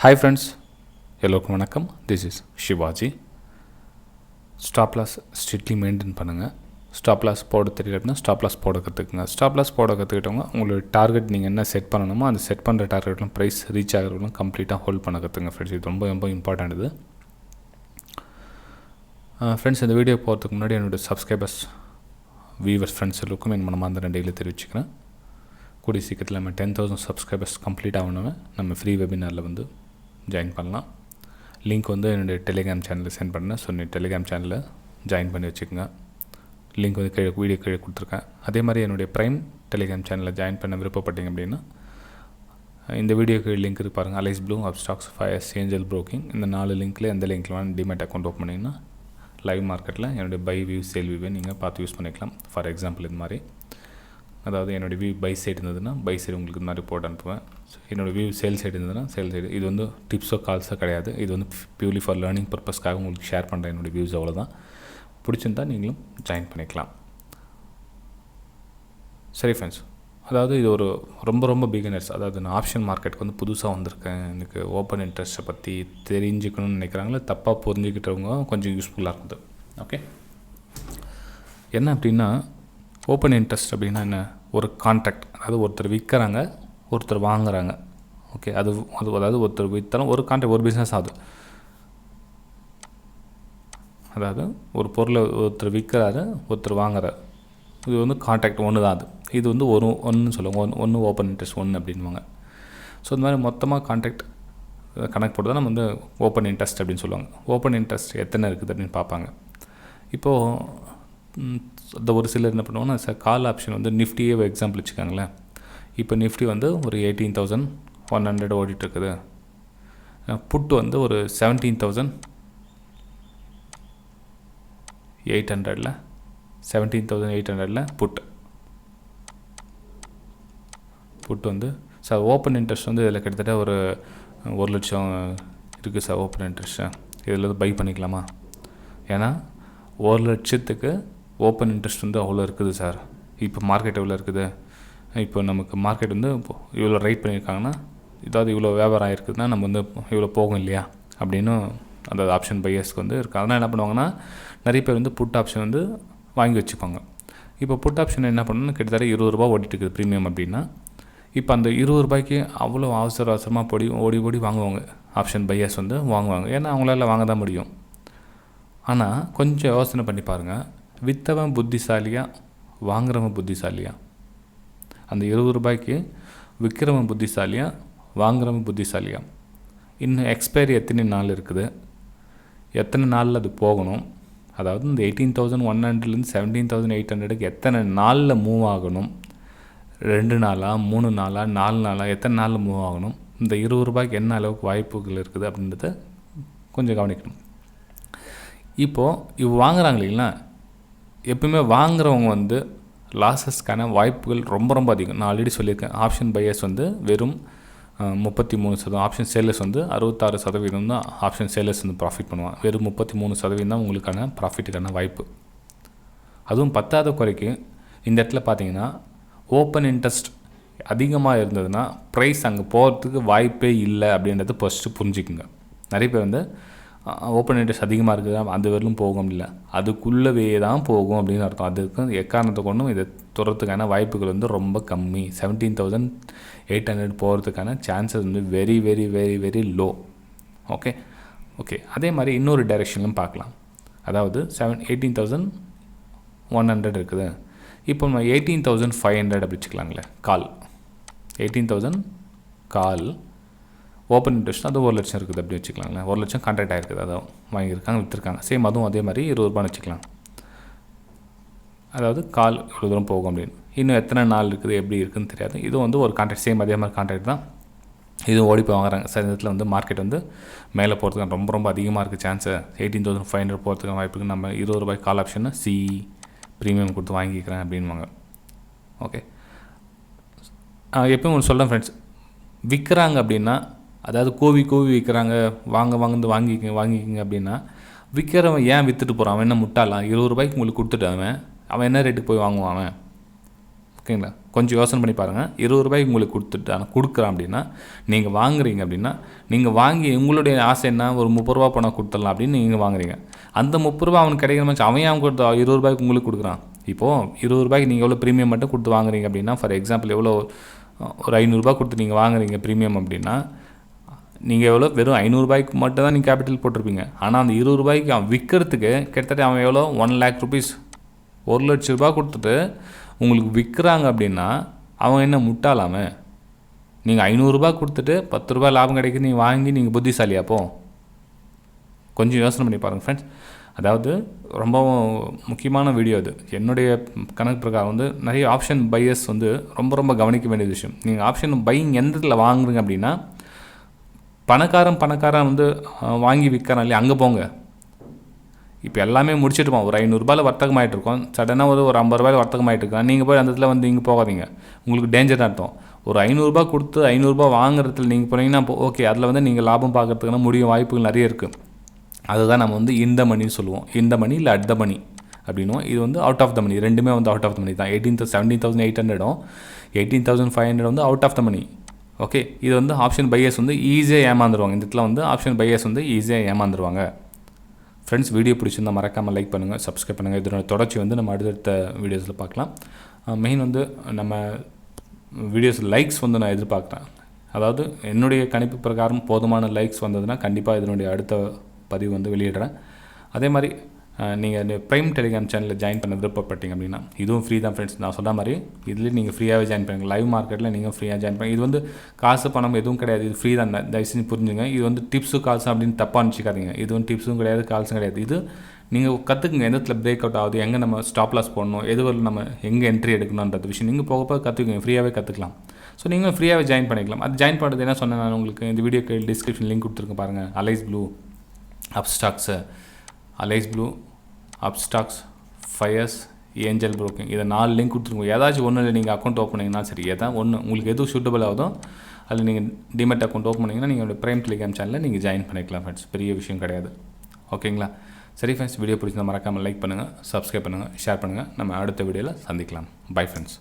Hi friends, எல்லோருக்கும் வணக்கம். This is Shivaji. Stop loss strictly maintain பண்ணுங்கள். ஸ்டாப் லாஸ் போட தெரியல அப்படின்னா ஸ்டாப் லாஸ் போட கற்றுக்குங்க. ஸ்டாப் லாஸ் போட கற்றுக்கிட்டவங்க உங்களோட டார்கெட் நீங்கள் என்ன செட் பண்ணணுமோ அந்த செட் பண்ணுற டார்கெட்லாம் ப்ரைஸ் ரீச் ஆகிறவங்களும் கம்ப்ளீட்டாக ஹோல்ட் பண்ண கற்றுங்க ஃப்ரெண்ட்ஸ். இது ரொம்ப ரொம்ப இம்பார்ட்டன்ட் இது. ஃப்ரெண்ட்ஸ், இந்த வீடியோ போகிறதுக்கு முன்னாடி என்னோடய சப்ஸ்கிரைபர்ஸ் வியூவர்ஸ் ஃப்ரெண்ட்ஸ் எல்லோருக்கும் என் மனமார்ந்த நன்றிகளை தெரிவிச்சுக்கிறேன். கூடிய சீக்கிரத்தில் நம்ம 10,000 சப்ஸ்கிரைபர்ஸ் கம்ப்ளீட் ஆகணுமே நம்ம ஃப்ரீ வெபினாரில் வந்து ஜாயின் பண்ணலாம். லிங்க் வந்து என்னுடைய டெலிகிராம் சேனலில் சென்ட் பண்ணேன். ஸோ நீ டெலிகிராம் சேனலில் ஜாயின் பண்ணி வச்சுக்கோங்க. லிங்க் வந்து வீடியோ கீழே கொடுத்துருக்கேன். அதே மாதிரி என்னுடைய ப்ரைம் டெலிகிராம் சேனலில் ஜாயின் பண்ண விருப்பப்பட்டீங்க அப்படின்னா இந்த வீடியோக்கு லிங்க் இருக்குது பாருங்கள். Alice Blue, Upstox, Fyers, Angel Broking, இந்த 4 லிங்க்கில் எந்த லிங்க்கில் வேணும் டிமேட் அக்கௌண்ட் ஓப்பன் பண்ணிங்கன்னா லைவ் மார்க்கெட்டில் என்னுடைய பை வியூ சேல் வியூவை நீங்கள் பார்த்து யூஸ் பண்ணிக்கலாம். ஃபார் எக்ஸாம்பிள் இது மாதிரி, அதாவது என்னோடய வியூ பை சைடு இருந்ததுன்னா பை சைடு உங்களுக்கு இது மாதிரி போட்டு அனுப்புவேன். ஸோ என்னோடய வியூ சேல் சைடு இருந்ததுன்னா சேல் சைடு. இது வந்து டிப்ஸோ கால்ஸோ கிடையாது. இது வந்து பியூர்லி ஃபார் லேர்னிங் பர்பஸ்க்காக உங்களுக்கு ஷேர் பண்ணுறேன் என்னோடய வியூஸ். அவ்வளோதான். பிடிச்சிருந்தால் நீங்களும் ஜாயின் பண்ணிக்கலாம். சரி ஃப்ரெண்ட்ஸ், அதாவது இது ஒரு ரொம்ப ரொம்ப பிகினர்ஸ், அதாவது நான் ஆப்ஷன் மார்க்கெட்டுக்கு வந்து புதுசாக வந்திருக்கேன், எனக்கு ஓப்பன் இன்ட்ரெஸ்ட்டை பற்றி தெரிஞ்சுக்கணும்னு நினைக்கிறாங்களே, தப்பாக புரிஞ்சுக்கிட்டவங்க கொஞ்சம் யூஸ்ஃபுல்லாக இருக்குது. ஓகே, என்ன அப்படின்னா ஓப்பன் இன்ட்ரெஸ்ட் அப்படின்னா என்ன? ஒரு கான்ட்ராக்ட், அதாவது ஒருத்தர் விற்கிறாங்க, ஒருத்தர் வாங்குறாங்க. ஓகே, அதாவது ஒருத்தர் விற்றாலும் ஒரு கான்ட்ராக்ட், ஒரு பிஸ்னஸ் ஆகுது. அதாவது ஒரு பொருளை ஒருத்தர் விற்கிறாரு, ஒருத்தர் வாங்குறாரு. இது வந்து கான்ட்ராக்ட் ஒன்று தான். இது வந்து ஒன்று சொல்லுவாங்க, ஒன்று ஓப்பன் இன்ட்ரெஸ்ட் 1 அப்படின்வாங்க. ஸோ இந்த மாதிரி மொத்தமாக கான்ட்ராக்ட் கணக்கு போட்டு தான் நம்ம வந்து ஓப்பன் இன்ட்ரெஸ்ட் அப்படின்னு சொல்லுவாங்க. ஓப்பன் இன்ட்ரெஸ்ட் எத்தனை இருக்குது அப்படின்னு பார்ப்பாங்க. இப்போது அந்த ஒரு சிலர் என்ன பண்ணுவாங்கன்னா, கால் ஆப்ஷன் வந்து நிஃப்டியே எக்ஸாம்பிள் வச்சுக்காங்களேன். இப்போ நிஃப்டி வந்து ஒரு 18,100 ஓடிட்டுருக்குது. புட்டு வந்து ஒரு 17,800 புட்டு வந்து சார் ஓப்பன் இன்ட்ரெஸ்ட் வந்து இதில் கிட்டத்தட்ட ஒரு 1 லட்சம் இருக்குது சார் ஓப்பன் இன்ட்ரெஸ்ட்டு. இதில் வந்து பை பண்ணிக்கலாமா? ஏன்னா 1 லட்சத்துக்கு ஓப்பன் இன்ட்ரெஸ்ட் வந்து அவ்வளோ இருக்குது சார். இப்போ மார்க்கெட் எவ்வளோ இருக்குது? இப்போ நமக்கு மார்க்கெட் வந்து இவ்வளோ ரைட் பண்ணியிருக்காங்கன்னா, இதாவது இவ்வளோ வியாபாரம் ஆகிருக்குதுன்னா நம்ம வந்து இவ்வளோ போகும் இல்லையா அப்படின்னு அந்த ஆப்ஷன் பையர்ஸ்க்கு வந்து இருக்குது. அதனால் என்ன பண்ணுவாங்கன்னா, நிறைய பேர் வந்து புட் ஆப்ஷன் வந்து வாங்கி வச்சுப்பாங்க. இப்போ புட் ஆப்ஷன் என்ன பண்ணணும்னா, கிட்டத்தட்ட 20 ரூபா ஓடிட்டு இருக்குது ப்ரீமியம் அப்படின்னா, இப்போ அந்த 20 ரூபாய்க்கு அவ்வளோ அவசரமாக ஓடி வாங்குவாங்க. ஆப்ஷன் பையர்ஸ் வந்து வாங்குவாங்க. ஏன்னா அவங்களால வாங்க தான் முடியும். ஆனால் கொஞ்சம் யோசனை பண்ணி பாருங்கள், விற்றவன் புத்திசாலியா, வாங்குறவன் புத்திசாலியா? அந்த 20 ரூபாய்க்கு விற்கிறவன் புத்திசாலியா, வாங்குறவன் புத்திசாலியா? இன்னும் எக்ஸ்பைரி எத்தனை நாள் இருக்குது, எத்தனை நாளில் அது போகணும், அதாவது இந்த 18,100லேருந்து 17,800க்கு எத்தனை நாளில் மூவ் ஆகணும், 2 நாளா 3 நாளா 4 நாளா எத்தனை நாளில் மூவ் ஆகணும், இந்த 20 ரூபாய்க்கு என்ன அளவுக்கு வாய்ப்புகள் இருக்குது அப்படின்றத கொஞ்சம் கவனிக்கணும். இப்போது வாங்குறாங்க இல்லைங்களா, எப்பவுமே வாங்குறவங்க வந்து லாஸஸ்க்கான வாய்ப்புகள் ரொம்ப ரொம்ப அதிகம். நான் ஆல்ரெடி சொல்லியிருக்கேன், ஆப்ஷன் பையர்ஸ் வந்து வெறும் 33%, ஆப்ஷன் சேலர்ஸ் வந்து 66% தான் ஆப்ஷன் சேலர்ஸ் வந்து ப்ராஃபிட் பண்ணுவாங்க. வெறும் 33% தான் உங்களுக்கான ப்ராஃபிட்டுக்கான வாய்ப்பு. அதுவும் பத்தாத குறைக்கு இந்த இடத்துல பார்த்தீங்கன்னா ஓப்பன் இன்ட்ரெஸ்ட் அதிகமாக இருந்ததுன்னா ப்ரைஸ் அங்கே போகிறதுக்கு வாய்ப்பே இல்லை அப்படின்றத ஃபஸ்ட்டு புரிஞ்சுக்குங்க. நிறைய பேர் வந்து ஓப்பன் இன்ட்ரெஸ்ட் அதிகமாக இருக்குது, அந்த வரலும் போகும் இல்லை, அதுக்குள்ளவே தான் போகும் அப்படின்னு அர்த்தம். அதுக்கு எக்காரணத்தை கொண்டும் இதை துறத்துக்கான வாய்ப்புகள் வந்து ரொம்ப கம்மி. 17,800 போகிறதுக்கான சான்சஸ் வந்து very very very very low. Okay அதே மாதிரி இன்னொரு டைரெக்ஷன்லையும் பார்க்கலாம். அதாவது 18,100 இருக்குது. இப்போ நம்ம 18,500 அப்படி வச்சுக்கலாங்களே. கால் 18,000 கால் ஓப்பன் இன்ட்ரெஸ்ட் அது 1 லட்சம் இருக்குது அப்படி வச்சுக்கலாங்களேன். 1 லட்சம் கான்ட்ராக்ட் ஆகிருக்குது, அதான் வாங்கியிருக்காங்க, விற்றுருக்காங்க. சேம் அதுவும் அதே மாதிரி 20 ரூபான்னு வச்சுக்கலாம். அதாவது கால் இவ்வளோ தூரம் போகும் அப்படின்னு. இன்னும் எத்தனை நாள் இருக்குது எப்படி இருக்குதுன்னு தெரியாது. இது வந்து ஒரு கான்ட்ராக்ட், சேம் அதே மாதிரி கான்ட்ராக்ட் தான். இதுவும் ஓடி போய் வாங்குறாங்க. சில நேரத்தில் வந்து மார்க்கெட் வந்து மேலே போகிறதுக்கு ரொம்ப ரொம்ப அதிகமாக இருக்குது சான்ஸு. 18,500 போகிறதுக்கு வாய்ப்புக்கு நம்ம 20 ரூபாய் கால் ஆப்ஷன்னு ப்ரீமியம் கொடுத்து வாங்கிக்கிறேன் அப்படின்வாங்க. ஓகே, எப்பயும் ஒன்று சொல்கிறேன் ஃப்ரெண்ட்ஸ், விற்கிறாங்க அப்படின்னா, அதாவது கோவி விற்கிறாங்க, வாங்கிக்கிங்க அப்படின்னா, விற்கிறவன் ஏன் விற்றுட்டு போகிறான்? அவன் என்ன முட்டாளாம்? 20 ரூபாய்க்கு உங்களுக்கு கொடுத்துட்டு அவன் என்ன ரேட்டுக்கு போய் வாங்குவான்? அவன் ஓகேங்களா? கொஞ்சம் யோசனை பண்ணி பாருங்கள். ரூ. 20 உங்களுக்கு கொடுக்குறான் அப்படின்னா, நீங்கள் வாங்குறீங்க அப்படின்னா, நீங்கள் வாங்கி உங்களுடைய ஆசை என்ன, ஒரு ரூ. 30 பணம் கொடுத்துடலாம் அப்படின்னு நீங்கள் வாங்குறீங்க. அந்த ரூ. 30 அவனுக்கு கிடைக்கிற மாதிரி அவன் ஏன் கொடுத்து ரூ. 20 உங்களுக்கு கொடுக்குறான்? இப்போது ரூ. 20 நீங்கள் எவ்வளோ ப்ரீமியம் மட்டும் கொடுத்து வாங்குறீங்க அப்படின்னா, ஃபார் எக்ஸாம்பிள் எவ்வளோ ஒரு ரூ. 500 கொடுத்து நீங்கள் வாங்குறீங்க ப்ரீமியம் அப்படின்னா, நீங்கள் எவ்வளோ வெறும் ரூ. 500 மட்டும் தான் நீங்கள் கேபிட்டல் போட்டிருப்பீங்க. ஆனால் அந்த ரூ. 20 அவன் விற்கிறதுக்கு கிட்டத்தட்ட அவன் எவ்வளோ ₹1,00,000 ₹1,00,000 கொடுத்துட்டு உங்களுக்கு விற்கிறாங்க அப்படின்னா அவன் என்ன முட்டாளாமே? நீங்கள் ரூ. 500 கொடுத்துட்டு ₹10 லாபம் கிடைக்குது நீங்கள் வாங்கி நீங்கள் புத்திசாலியாப்போ? கொஞ்சம் யோசனை பண்ணி பாருங்கள் ஃப்ரெண்ட்ஸ். அதாவது ரொம்ப முக்கியமான வீடியோ அது. என்னுடைய கணக்கு பிரகாரம் வந்து நிறைய ஆப்ஷன் பையர்ஸ் வந்து ரொம்ப ரொம்ப கவனிக்க வேண்டிய விஷயம். நீங்கள் ஆப்ஷன் பையிங் எந்த இடத்துல வாங்குறீங்க அப்படின்னா, பணக்காரன் வந்து வாங்கி விற்கிறான் இல்லையா, அங்கே போங்க. இப்போ எல்லாமே முடிச்சுட்டுப்போம். ஒரு ₹500 வர்த்தகம் ஆகிட்டு இருக்கோம். சடனாக ஒரு ₹50 வர்த்தகம் ஆகிட்டு இருக்கான். நீங்கள் போய் அந்த இடத்துல வந்து இங்கே போகாதீங்க. உங்களுக்கு டேஞ்சர் அர்த்தம். ஒரு ₹500 கொடுத்து ₹500 வாங்குறதுல நீங்கள் போனீங்கன்னா ஓகே, அதில் வந்து நீங்கள் லாபம் பார்க்கறதுக்கான முடியும் வாய்ப்புகள் நிறைய இருக்குது. அதுதான் நம்ம வந்து இந்த மணின்னு சொல்லுவோம். இந்த மணி இல்லை அட் த மணி அப்படின்னும். இது வந்து அவுட் ஆஃப் த மணி. ரெண்டுமே வந்து அவுட் ஆஃப் த மணி தான். 17,800 18,500 வந்து out of the money. Okay, இது வந்து ஆப்ஷன் பையர்ஸ் வந்து ஈஸியாக ஏமாந்துருவாங்க. இந்த இடத்துல வந்து ஆப்ஷன் பையர்ஸ் வந்து ஈஸியாக ஏமாந்துருவாங்க. ஃப்ரெண்ட்ஸ், வீடியோ பிடிச்சிருந்தால் மறக்காமல் லைக் பண்ணுங்கள், சப்ஸ்கிரைப் பண்ணுங்கள். இதனோட தொடர்ச்சி வந்து நம்ம அடுத்தடுத்த வீடியோஸில் பார்க்கலாம். மெயின் வந்து நம்ம வீடியோஸ் லைக்ஸ் வந்து நான் எதிர்பார்க்குறேன். அதாவது என்னுடைய கணிப்பு பிரகாரம் போதுமான லைக்ஸ் வந்ததுன்னா கண்டிப்பாக இதனுடைய அடுத்த பதிவு வந்து வெளியிடுறேன். அதே மாதிரி நீங்கள் இந்த ப்ரைம் டெலிகிராம் சேனலில் ஜாயின் பண்ண விருப்பப்பட்டீங்க அப்படின்னா இதுவும் ஃப்ரீ தான் ஃப்ரெண்ட்ஸ். நான் சொன்ன மாதிரி இதுலேயும் நீங்கள் ஃப்ரீயாகவே ஜாயின் பண்ணுங்கள். லைவ் மார்க்கெட்டில் நீங்கள் ஃப்ரீயாக ஜாயின் பண்ணுங்கள். இது வந்து காசு பணம் எதுவும் கிடையாது. இது ஃப்ரீ தான். தயவுசெஞ்சு புரிஞ்சுங்க. இது வந்து டிப்ஸு கால்ஸ் அப்படின்னு தப்பாக நினச்சிக்காதீங்க. இது வந்து டிப்ஸும் கிடையாது, கால்ஸும் கிடையாது. இது நீங்கள் கற்றுக்குங்க. எந்த இடத்துல பிரேக் அவுட் ஆகுது, எங்கே நம்ம ஸ்டாப் லாஸ் போடணும், எதுவரை நம்ம எங்கே என்ட்ரி எடுக்கணுன்றது விஷயம் நீங்கள் போக கற்றுக்குங்க. ஃப்ரீயாகவே கற்றுக்கலாம். ஸோ நீங்களும் ஃப்ரீயாகவே ஜாயின் பண்ணிக்கலாம். அது ஜாயின் பண்ணுறது என்ன சொன்னேன் நான் உங்களுக்கு இந்த வீடியோக்கு டிஸ்கிரிப்ஷன் லிங்க் கொடுத்துருக்கேன் பாருங்கள். Alice Blue, Upstox, Alice Blue, Upstox, Fyers, Angel Broking, இதை 4 லிங்க் கொடுத்துருக்கோம். ஏதாச்சும் ஒன்று நீங்கள் அக்கௌண்ட் ஓப்பன் பண்ணிங்கன்னா சரி, ஏதாவது ஒன்று உங்களுக்கு எதுவும் சூட்டபிள் ஆகுதோ அதில் நீங்கள் டிமெட் அக்கௌண்ட் ஓப்பன் பண்ணிங்கன்னா நீங்கள் ப்ரைம் டெலிகிராம் சேனலில் நீங்கள் ஜாயின் பண்ணிக்கலாம் ஃப்ரெண்ட்ஸ். பெரிய விஷயம் கிடையாது. ஓகேங்களா? சரி ஃப்ரெண்ட்ஸ், வீடியோ பிடிச்சிருந்தால் மறக்காமல் லைக் பண்ணுங்கள், சப்ஸ்கிரைப் பண்ணுங்கள், ஷேர் பண்ணுங்கள். நம்ம அடுத்த வீடியோவில் சந்திக்கலாம். Bye friends.